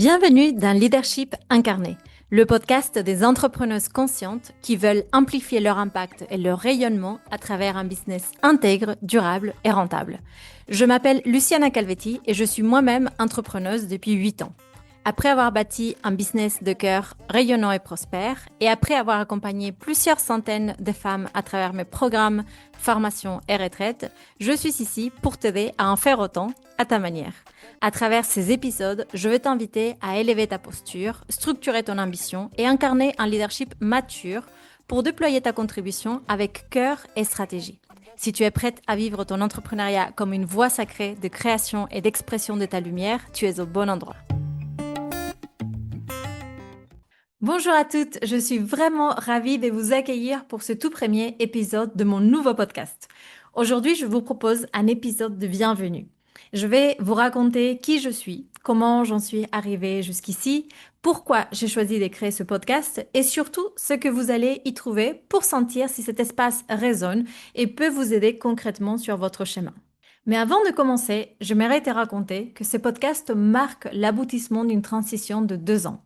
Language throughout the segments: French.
Bienvenue dans Leadership Incarné, le podcast des entrepreneuses conscientes qui veulent amplifier leur impact et leur rayonnement à travers un business intègre, durable et rentable. Je m'appelle Luciana Calvetti et je suis moi-même entrepreneuse depuis 8 ans. Après avoir bâti un business de cœur rayonnant et prospère, et après avoir accompagné plusieurs centaines de femmes à travers mes programmes, formations et retraites, je suis ici pour t'aider à en faire autant à ta manière. À travers ces épisodes, je vais t'inviter à élever ta posture, structurer ton ambition et incarner un leadership mature pour déployer ta contribution avec cœur et stratégie. Si tu es prête à vivre ton entrepreneuriat comme une voie sacrée de création et d'expression de ta lumière, tu es au bon endroit. Bonjour à toutes, je suis vraiment ravie de vous accueillir pour ce tout premier épisode de mon nouveau podcast. Aujourd'hui, je vous propose un épisode de bienvenue. Je vais vous raconter qui je suis, comment j'en suis arrivée jusqu'ici, pourquoi j'ai choisi de créer ce podcast et surtout ce que vous allez y trouver pour sentir si cet espace résonne et peut vous aider concrètement sur votre chemin. Mais avant de commencer, j'aimerais te raconter que ce podcast marque l'aboutissement d'une transition de 2 ans.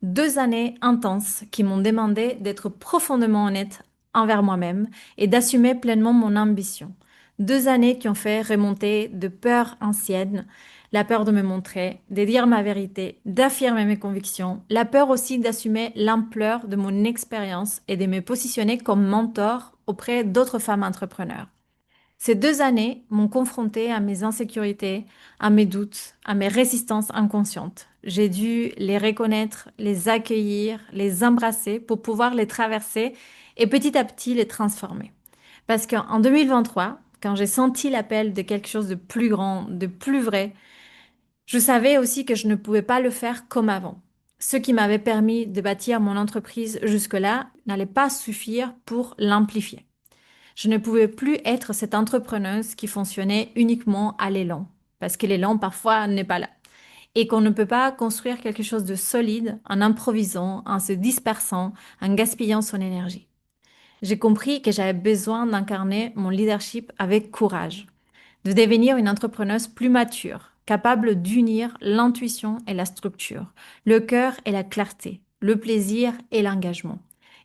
2 années intenses qui m'ont demandé d'être profondément honnête envers moi-même et d'assumer pleinement mon ambition. 2 années qui ont fait remonter de peurs anciennes, la peur de me montrer, de dire ma vérité, d'affirmer mes convictions, la peur aussi d'assumer l'ampleur de mon expérience et de me positionner comme mentor auprès d'autres femmes entrepreneurs. Ces 2 années m'ont confrontée à mes insécurités, à mes doutes, à mes résistances inconscientes. J'ai dû les reconnaître, les accueillir, les embrasser pour pouvoir les traverser et petit à petit les transformer. Parce qu'en 2023, quand j'ai senti l'appel de quelque chose de plus grand, de plus vrai, je savais aussi que je ne pouvais pas le faire comme avant. Ce qui m'avait permis de bâtir mon entreprise jusque-là n'allait pas suffire pour l'amplifier. Je ne pouvais plus être cette entrepreneuse qui fonctionnait uniquement à l'élan, parce que l'élan parfois n'est pas là, et qu'on ne peut pas construire quelque chose de solide en improvisant, en se dispersant, en gaspillant son énergie. J'ai compris que j'avais besoin d'incarner mon leadership avec courage, de devenir une entrepreneuse plus mature, capable d'unir l'intuition et la structure, le cœur et la clarté, le plaisir et l'engagement.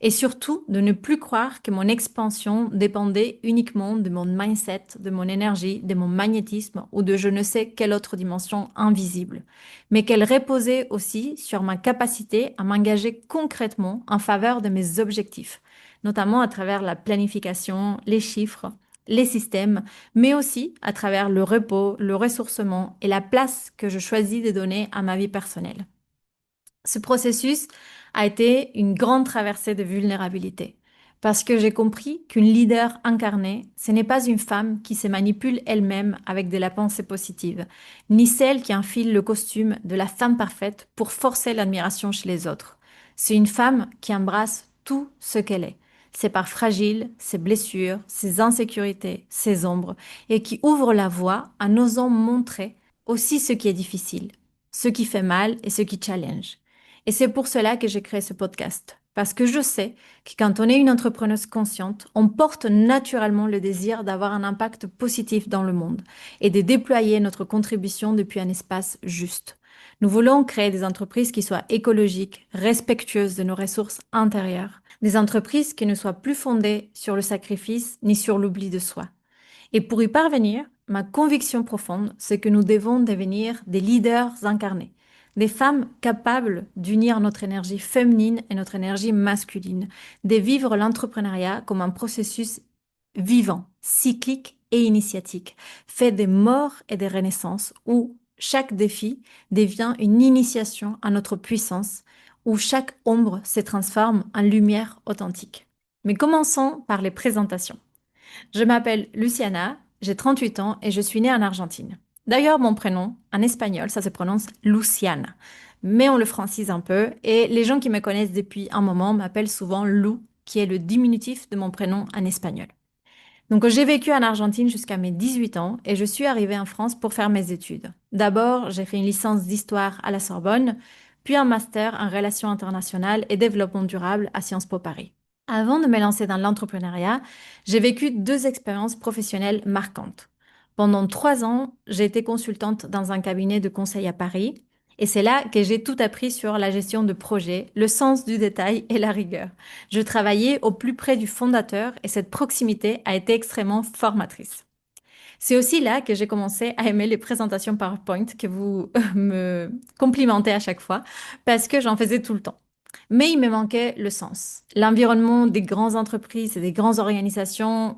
Et surtout, de ne plus croire que mon expansion dépendait uniquement de mon mindset, de mon énergie, de mon magnétisme ou de je ne sais quelle autre dimension invisible, mais qu'elle reposait aussi sur ma capacité à m'engager concrètement en faveur de mes objectifs, notamment à travers la planification, les chiffres, les systèmes, mais aussi à travers le repos, le ressourcement et la place que je choisis de donner à ma vie personnelle. Ce processus a été une grande traversée de vulnérabilité, parce que j'ai compris qu'une leader incarnée, ce n'est pas une femme qui se manipule elle-même avec de la pensée positive, ni celle qui enfile le costume de la femme parfaite pour forcer l'admiration chez les autres. C'est une femme qui embrasse tout ce qu'elle est, ses parts fragiles, ses blessures, ses insécurités, ses ombres, et qui ouvre la voie en osant montrer aussi ce qui est difficile, ce qui fait mal et ce qui challenge. Et c'est pour cela que j'ai créé ce podcast. Parce que je sais que quand on est une entrepreneuse consciente, on porte naturellement le désir d'avoir un impact positif dans le monde et de déployer notre contribution depuis un espace juste. Nous voulons créer des entreprises qui soient écologiques, respectueuses de nos ressources intérieures, des entreprises qui ne soient plus fondées sur le sacrifice ni sur l'oubli de soi. Et pour y parvenir, ma conviction profonde, c'est que nous devons devenir des leaders incarnés, des femmes capables d'unir notre énergie féminine et notre énergie masculine, de vivre l'entrepreneuriat comme un processus vivant, cyclique et initiatique, fait des morts et des renaissances, où chaque défi devient une initiation à notre puissance, où chaque ombre se transforme en lumière authentique. Mais commençons par les présentations. Je m'appelle Luciana, j'ai 38 ans et je suis née en Argentine. D'ailleurs, mon prénom, en espagnol, ça se prononce Luciana. Mais on le francise un peu et les gens qui me connaissent depuis un moment m'appellent souvent Lou, qui est le diminutif de mon prénom en espagnol. Donc j'ai vécu en Argentine jusqu'à mes 18 ans et je suis arrivée en France pour faire mes études. D'abord, j'ai fait une licence d'histoire à la Sorbonne, puis un master en relations internationales et développement durable à Sciences Po Paris. Avant de me lancer dans l'entrepreneuriat, j'ai vécu 2 expériences professionnelles marquantes. Pendant 3 ans, j'ai été consultante dans un cabinet de conseil à Paris Et c'est là que j'ai tout appris sur la gestion de projet, le sens du détail et la rigueur. Je travaillais au plus près du fondateur et cette proximité a été extrêmement formatrice. C'est aussi là que j'ai commencé à aimer les présentations PowerPoint que vous me complimentez à chaque fois parce que j'en faisais tout le temps. Mais il me manquait le sens. L'environnement des grandes entreprises et des grandes organisations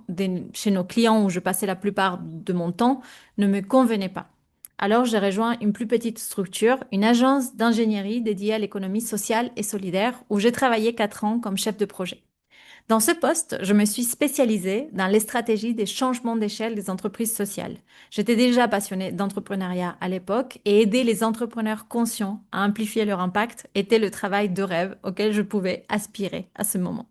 chez nos clients où je passais la plupart de mon temps ne me convenait pas. Alors j'ai rejoint une plus petite structure, une agence d'ingénierie dédiée à l'économie sociale et solidaire où j'ai travaillé 4 ans comme chef de projet. Dans ce poste, je me suis spécialisée dans les stratégies des changements d'échelle des entreprises sociales. J'étais déjà passionnée d'entrepreneuriat à l'époque et aider les entrepreneurs conscients à amplifier leur impact était le travail de rêve auquel je pouvais aspirer à ce moment.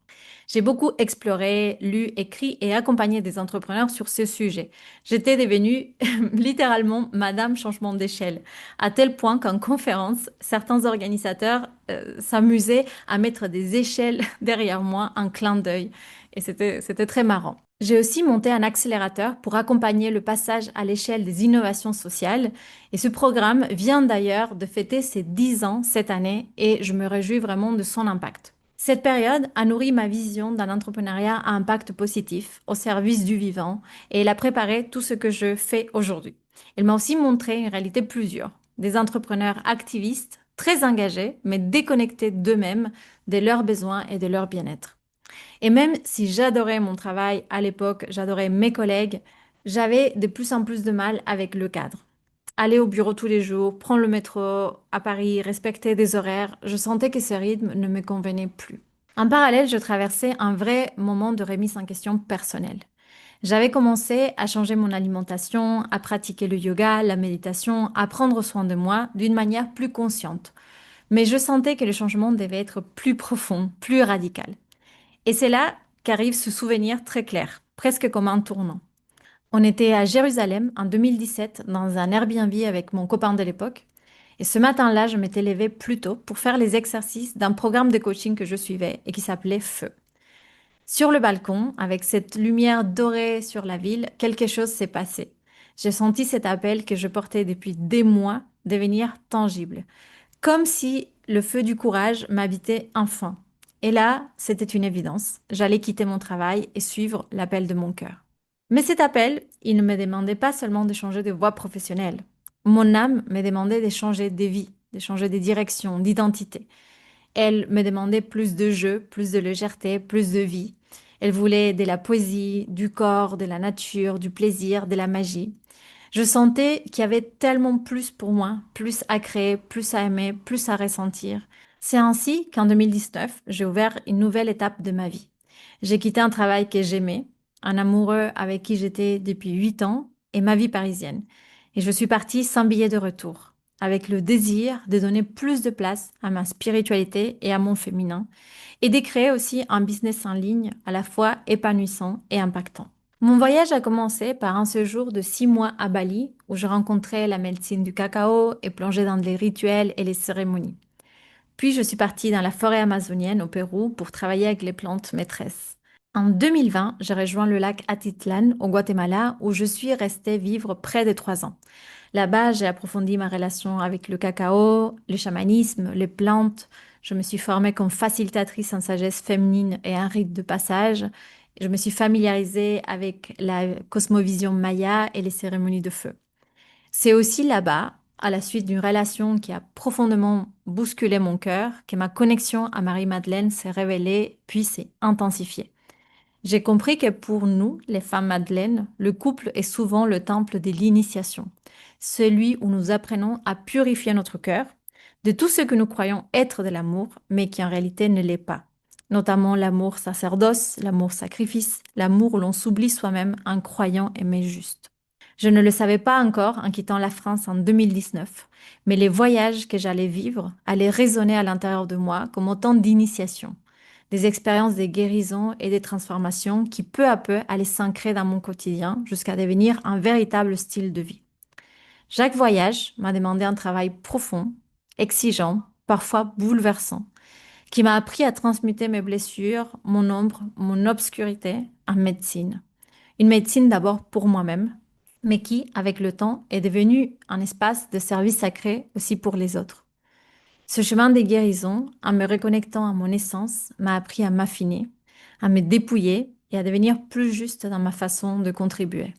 J'ai beaucoup exploré, lu, écrit et accompagné des entrepreneurs sur ce sujet. J'étais devenue littéralement Madame Changement d'échelle, à tel point qu'en conférence, certains organisateurs s'amusaient à mettre des échelles derrière moi en clin d'œil. Et c'était très marrant. J'ai aussi monté un accélérateur pour accompagner le passage à l'échelle des innovations sociales. Et ce programme vient d'ailleurs de fêter ses 10 ans cette année et je me réjouis vraiment de son impact. Cette période a nourri ma vision d'un entrepreneuriat à impact positif au service du vivant et elle a préparé tout ce que je fais aujourd'hui. Elle m'a aussi montré une réalité plus dure, des entrepreneurs activistes, très engagés, mais déconnectés d'eux-mêmes, de leurs besoins et de leur bien-être. Et même si j'adorais mon travail à l'époque, j'adorais mes collègues, j'avais de plus en plus de mal avec le cadre. Aller au bureau tous les jours, prendre le métro à Paris, respecter des horaires, je sentais que ce rythme ne me convenait plus. En parallèle, je traversais un vrai moment de remise en question personnelle. J'avais commencé à changer mon alimentation, à pratiquer le yoga, la méditation, à prendre soin de moi d'une manière plus consciente. Mais je sentais que le changement devait être plus profond, plus radical. Et c'est là qu'arrive ce souvenir très clair, presque comme un tournant. On était à Jérusalem en 2017 dans un Airbnb avec mon copain de l'époque. Et ce matin-là, je m'étais levée plus tôt pour faire les exercices d'un programme de coaching que je suivais et qui s'appelait Feu. Sur le balcon, avec cette lumière dorée sur la ville, quelque chose s'est passé. J'ai senti cet appel que je portais depuis des mois devenir tangible, comme si le feu du courage m'habitait enfin. Et là, c'était une évidence. J'allais quitter mon travail et suivre l'appel de mon cœur. Mais cet appel, il ne me demandait pas seulement de changer de voie professionnelle. Mon âme me demandait de changer de vie, de changer de direction, d'identité. Elle me demandait plus de jeu, plus de légèreté, plus de vie. Elle voulait de la poésie, du corps, de la nature, du plaisir, de la magie. Je sentais qu'il y avait tellement plus pour moi, plus à créer, plus à aimer, plus à ressentir. C'est ainsi qu'en 2019, j'ai ouvert une nouvelle étape de ma vie. J'ai quitté un travail que j'aimais, un amoureux avec qui j'étais depuis 8 ans et ma vie parisienne. Et je suis partie sans billet de retour, avec le désir de donner plus de place à ma spiritualité et à mon féminin, et de créer aussi un business en ligne à la fois épanouissant et impactant. Mon voyage a commencé par un séjour de 6 mois à Bali, où je rencontrais la médecine du cacao et plongeais dans les rituels et les cérémonies. Puis je suis partie dans la forêt amazonienne au Pérou pour travailler avec les plantes maîtresses. En 2020, j'ai rejoint le lac Atitlan au Guatemala où je suis restée vivre près de 3 ans. Là-bas, j'ai approfondi ma relation avec le cacao, le chamanisme, les plantes. Je me suis formée comme facilitatrice en sagesse féminine et un rite de passage. Je me suis familiarisée avec la cosmovision maya et les cérémonies de feu. C'est aussi là-bas, à la suite d'une relation qui a profondément bousculé mon cœur, que ma connexion à Marie-Madeleine s'est révélée puis s'est intensifiée. J'ai compris que pour nous, les femmes Madeleine, le couple est souvent le temple de l'initiation, celui où nous apprenons à purifier notre cœur de tout ce que nous croyons être de l'amour, mais qui en réalité ne l'est pas. Notamment l'amour sacerdoce, l'amour sacrifice, l'amour où l'on s'oublie soi-même en croyant aimer juste. Je ne le savais pas encore en quittant la France en 2019, mais les voyages que j'allais vivre allaient résonner à l'intérieur de moi comme autant d'initiations, des expériences de guérison et de transformation qui peu à peu allaient s'ancrer dans mon quotidien jusqu'à devenir un véritable style de vie. Chaque voyage m'a demandé un travail profond, exigeant, parfois bouleversant, qui m'a appris à transmuter mes blessures, mon ombre, mon obscurité en médecine. Une médecine d'abord pour moi-même, mais qui, avec le temps, est devenu un espace de service sacré aussi pour les autres. Ce chemin des guérisons, en me reconnectant à mon essence, m'a appris à m'affiner, à me dépouiller et à devenir plus juste dans ma façon de contribuer.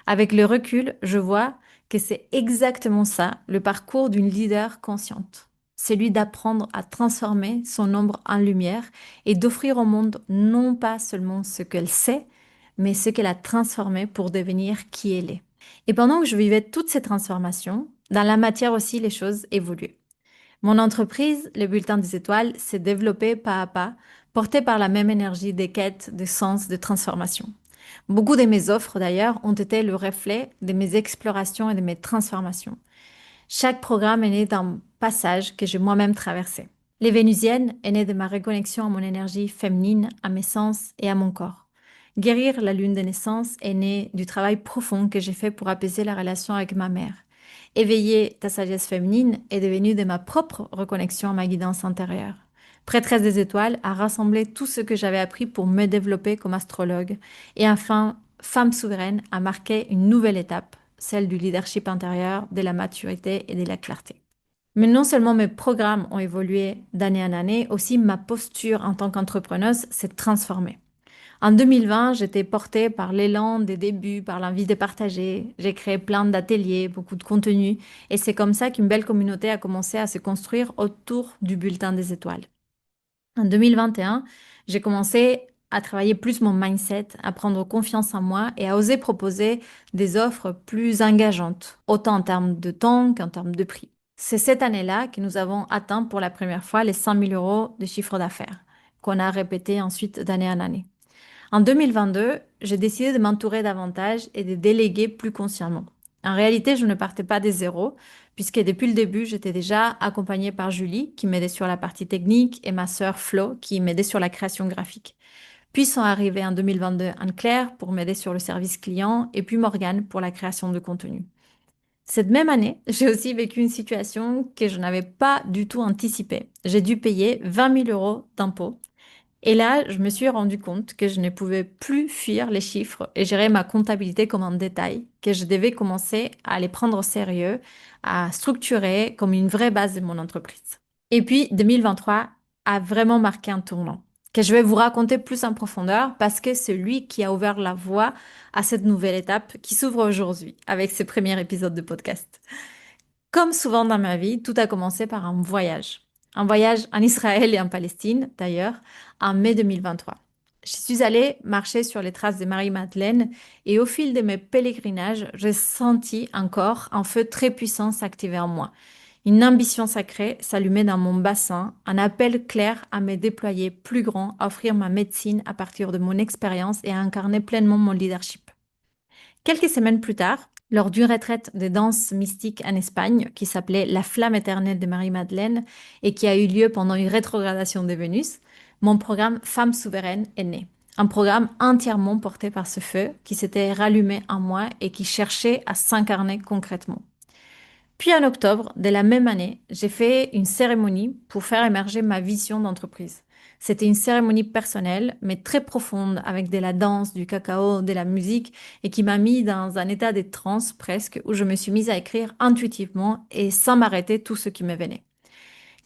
Avec le recul, je vois que c'est exactement ça, le parcours d'une leader consciente. Celui d'apprendre à transformer son ombre en lumière et d'offrir au monde non pas seulement ce qu'elle sait, mais ce qu'elle a transformé pour devenir qui elle est. Et pendant que je vivais toutes ces transformations, dans la matière aussi, les choses évoluaient. Mon entreprise, le Bulletin des Étoiles, s'est développée pas à pas, portée par la même énergie des quêtes, de sens, de transformation. Beaucoup de mes offres, d'ailleurs, ont été le reflet de mes explorations et de mes transformations. Chaque programme est né d'un passage que j'ai moi-même traversé. Les Vénusiennes est né de ma reconnexion à mon énergie féminine, à mes sens et à mon corps. Guérir la lune de naissance est né du travail profond que j'ai fait pour apaiser la relation avec ma mère. Éveiller ta sagesse féminine est devenu de ma propre reconnexion à ma guidance intérieure. Prêtresse des étoiles a rassemblé tout ce que j'avais appris pour me développer comme astrologue. Et enfin, femme souveraine a marqué une nouvelle étape, celle du leadership intérieur, de la maturité et de la clarté. Mais non seulement mes programmes ont évolué d'année en année, aussi ma posture en tant qu'entrepreneuse s'est transformée. En 2020, j'étais portée par l'élan des débuts, par l'envie de partager. J'ai créé plein d'ateliers, beaucoup de contenu, et c'est comme ça qu'une belle communauté a commencé à se construire autour du bulletin des étoiles. En 2021, j'ai commencé à travailler plus mon mindset, à prendre confiance en moi et à oser proposer des offres plus engageantes, autant en termes de temps qu'en termes de prix. C'est cette année-là que nous avons atteint pour la première fois les 100 000 euros de chiffre d'affaires, qu'on a répété ensuite d'année en année. En 2022, j'ai décidé de m'entourer davantage et de déléguer plus consciemment. En réalité, je ne partais pas des zéros, puisque depuis le début, j'étais déjà accompagnée par Julie, qui m'aidait sur la partie technique, et ma sœur Flo, qui m'aidait sur la création graphique. Puis sont arrivés en 2022 Anne-Claire pour m'aider sur le service client, et puis Morgane pour la création de contenu. Cette même année, j'ai aussi vécu une situation que je n'avais pas du tout anticipée. J'ai dû payer 20 000 euros d'impôts et là, je me suis rendu compte que je ne pouvais plus fuir les chiffres et gérer ma comptabilité comme un détail, que je devais commencer à les prendre au sérieux, à structurer comme une vraie base de mon entreprise. Et puis, 2023 a vraiment marqué un tournant que je vais vous raconter plus en profondeur parce que c'est lui qui a ouvert la voie à cette nouvelle étape qui s'ouvre aujourd'hui avec ce premier épisode de podcast. Comme souvent dans ma vie, tout a commencé par un voyage. Un voyage en Israël et en Palestine, d'ailleurs, en mai 2023. Je suis allée marcher sur les traces de Marie-Madeleine et au fil de mes pèlerinages, j'ai senti encore un feu très puissant s'activer en moi. Une ambition sacrée s'allumait dans mon bassin, un appel clair à me déployer plus grand, à offrir ma médecine à partir de mon expérience et à incarner pleinement mon leadership. Quelques semaines plus tard, lors d'une retraite de danse mystique en Espagne qui s'appelait La Flamme éternelle de Marie-Madeleine et qui a eu lieu pendant une rétrogradation de Vénus, mon programme Femme souveraine est né. Un programme entièrement porté par ce feu qui s'était rallumé en moi et qui cherchait à s'incarner concrètement. Puis en octobre de la même année, j'ai fait une cérémonie pour faire émerger ma vision d'entreprise. C'était une cérémonie personnelle, mais très profonde, avec de la danse, du cacao, de la musique, et qui m'a mis dans un état de transe presque, où je me suis mise à écrire intuitivement et sans m'arrêter tout ce qui me venait.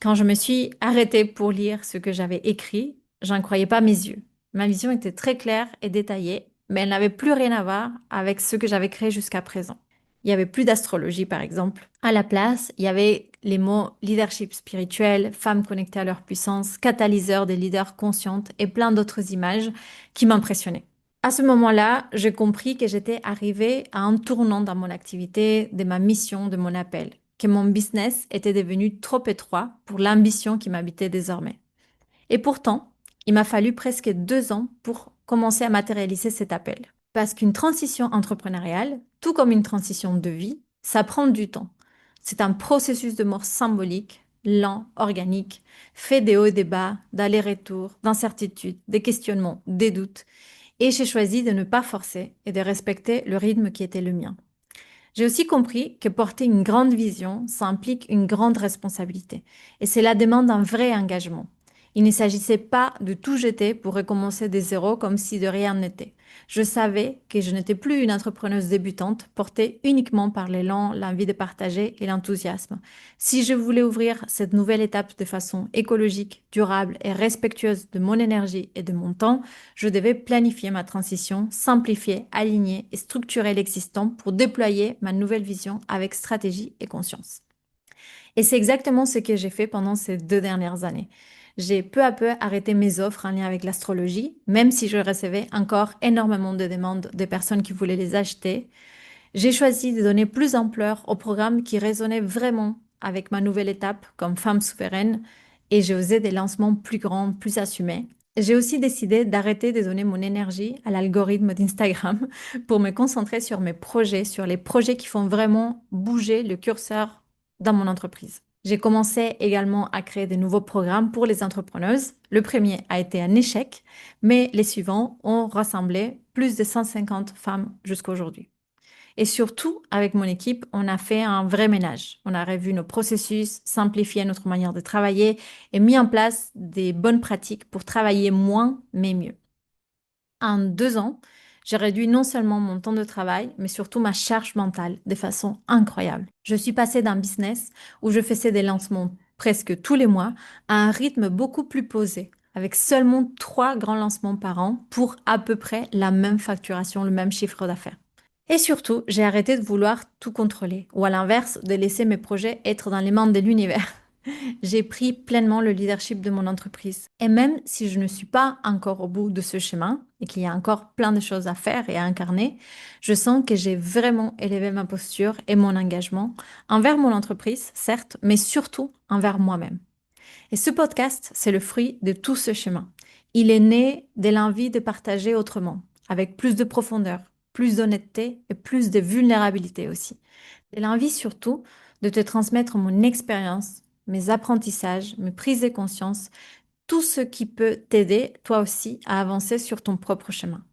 Quand je me suis arrêtée pour lire ce que j'avais écrit, j'en croyais pas mes yeux. Ma vision était très claire et détaillée, mais elle n'avait plus rien à voir avec ce que j'avais créé jusqu'à présent. Il y avait plus d'astrologie, par exemple. À la place, il y avait les mots leadership spirituel, femmes connectées à leur puissance, catalyseur des leaders conscientes et plein d'autres images qui m'impressionnaient. À ce moment-là, j'ai compris que j'étais arrivée à un tournant dans mon activité, de ma mission, de mon appel, que mon business était devenu trop étroit pour l'ambition qui m'habitait désormais. Et pourtant, il m'a fallu presque 2 ans pour commencer à matérialiser cet appel. Parce qu'une transition entrepreneuriale, tout comme une transition de vie, ça prend du temps. C'est un processus de mort symbolique, lent, organique, fait des hauts et des bas, d'allers-retours, d'incertitudes, des questionnements, des doutes. Et j'ai choisi de ne pas forcer et de respecter le rythme qui était le mien. J'ai aussi compris que porter une grande vision, ça implique une grande responsabilité. Et cela demande un vrai engagement. Il ne s'agissait pas de tout jeter pour recommencer de zéro comme si de rien n'était. Je savais que je n'étais plus une entrepreneuse débutante, portée uniquement par l'élan, l'envie de partager et l'enthousiasme. Si je voulais ouvrir cette nouvelle étape de façon écologique, durable et respectueuse de mon énergie et de mon temps, je devais planifier ma transition, simplifier, aligner et structurer l'existant pour déployer ma nouvelle vision avec stratégie et conscience. Et c'est exactement ce que j'ai fait pendant ces 2 dernières années. J'ai peu à peu arrêté mes offres en lien avec l'astrologie, même si je recevais encore énormément de demandes de personnes qui voulaient les acheter. J'ai choisi de donner plus d'ampleur aux programmes qui résonnaient vraiment avec ma nouvelle étape comme femme souveraine et j'ai osé des lancements plus grands, plus assumés. J'ai aussi décidé d'arrêter de donner mon énergie à l'algorithme d'Instagram pour me concentrer sur mes projets, sur les projets qui font vraiment bouger le curseur dans mon entreprise. J'ai commencé également à créer de nouveaux programmes pour les entrepreneuses. Le premier a été un échec, mais les suivants ont rassemblé plus de 150 femmes jusqu'à aujourd'hui. Et surtout, avec mon équipe, on a fait un vrai ménage. On a revu nos processus, simplifié notre manière de travailler et mis en place des bonnes pratiques pour travailler moins, mais mieux. En 2 ans, j'ai réduit non seulement mon temps de travail, mais surtout ma charge mentale de façon incroyable. Je suis passée d'un business où je faisais des lancements presque tous les mois à un rythme beaucoup plus posé, avec seulement 3 grands lancements par an pour à peu près la même facturation, le même chiffre d'affaires. Et surtout, j'ai arrêté de vouloir tout contrôler, ou à l'inverse, de laisser mes projets être dans les mains de l'univers. J'ai pris pleinement le leadership de mon entreprise. Et même si je ne suis pas encore au bout de ce chemin et qu'il y a encore plein de choses à faire et à incarner, je sens que j'ai vraiment élevé ma posture et mon engagement envers mon entreprise, certes, mais surtout envers moi-même. Et ce podcast, c'est le fruit de tout ce chemin. Il est né de l'envie de partager autrement, avec plus de profondeur, plus d'honnêteté et plus de vulnérabilité aussi. Et l'envie surtout de te transmettre mon expérience, mes apprentissages, mes prises de conscience, tout ce qui peut t'aider, toi aussi, à avancer sur ton propre chemin.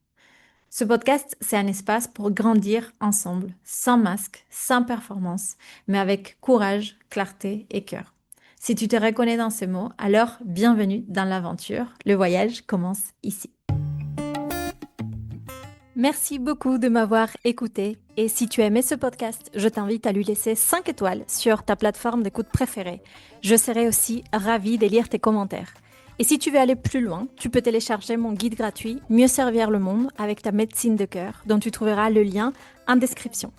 Ce podcast, c'est un espace pour grandir ensemble, sans masque, sans performance, mais avec courage, clarté et cœur. Si tu te reconnais dans ces mots, alors bienvenue dans l'aventure. Le voyage commence ici. Merci beaucoup de m'avoir écouté et si tu as aimé ce podcast, je t'invite à lui laisser 5 étoiles sur ta plateforme d'écoute préférée. Je serai aussi ravie de lire tes commentaires. Et si tu veux aller plus loin, tu peux télécharger mon guide gratuit Mieux servir le monde avec ta médecine de cœur dont tu trouveras le lien en description.